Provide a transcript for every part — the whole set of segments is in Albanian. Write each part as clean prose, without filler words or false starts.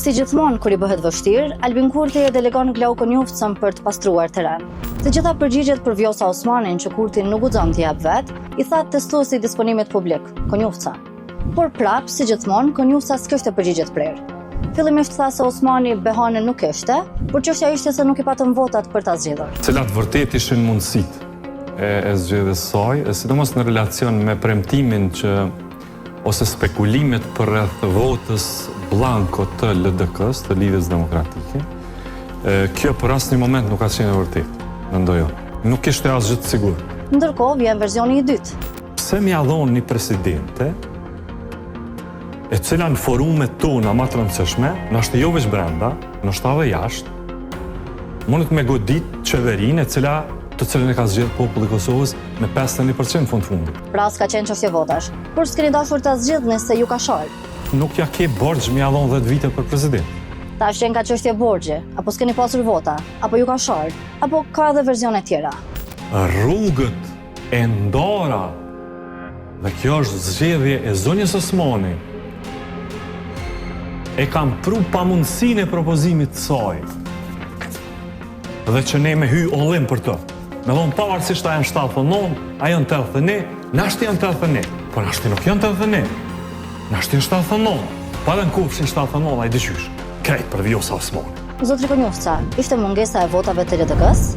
Si gjithmonë kur I bëhet vështirë, Albin Kurti e delegon Glau Konjufcën për të pastruar terren. Të gjitha përgjigjet për Vjosa Osmanin që Kurti nuk guxon t'i jap vet, I tha testuesi I disponimit publik, Konjufca. Por prap, si gjithmonë, Konjufca s'kishte përgjigje të prerë. Fillimisht tha se Osmani behane nuk kishte, por çështja ishte se nuk I patën votat për ta zgjedhur. Cilat vërtet ishin mundësitë e zgjedhjes saj, sidomos në relacion me premtimin që ose spekulimet për rreth votës blanko të LDK-s, të Lidhjes Demokratike. Kjo për asnjë moment nuk ka qenë e vërtetë, mendoj unë. Nuk kishte asgjë të sigurt. Ndërkohë vjen versioni I dytë. Pse më dhon një presidente e cila në forumet tona më të rëndësishme, nështë jo veç brenda, nështë edhe jashtë, mundet me godit qeverinë të cilën e ka zgjedhur populli I Kosovës me 51% fund fundit. Pra s'ka qenë çështje votash, por s'keni dashur ta zgjidhni se ju ka shar. Nuk ja ke borxh më dhon 10 vite për president. Tash që ka çështje borxhi, apo s'keni pasur vota, apo ju ka shar, apo ka edhe versione tjera. Rrugët e ndara, dhe kjo është zgjedhje e zonjës Osmani, e kam pru pamundësinë e propozimit të saj, dhe që ne me hy ollim për të. Me thonë pavarësisht a janë 79, a janë 81, nashti janë 81, por nashti nuk janë 81, nashti janë 79, pa dhe në kufshin 79, a I dyqysh, krejt për Vjosa Osmani. Zotri Konjufca, ishte mungesa e votave të LDK-s,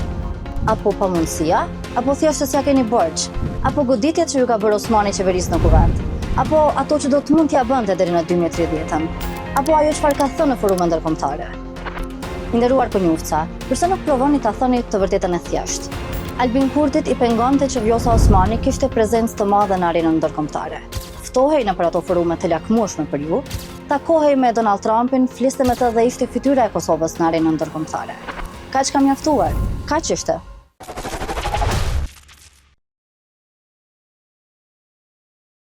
apo pamundësia, apo thjesht se s'ja keni borxh, apo goditjet që ju ka bërë Osmani qeverisë në kuvend, apo ato që do të mund t'ja bënte deri në 2030, apo ajo çfarë ka thënë në forume ndërkombëtare. I nderuar Konjufca, përse nuk provoni ta thoni të vërtetën e thjeshtë? Albin Kurtit I pengonte që Vjosa Osmani kishte prezencë të madhe në arenën ndërkombëtare. Ftohej nëpër ato forume të lakmueshme për ju, takohej me Donald Trumpin, fliste me të dhe ishte fytyra e Kosovës në arenën ndërkombëtare. Kaq ka mjaftuar, kaq ishte.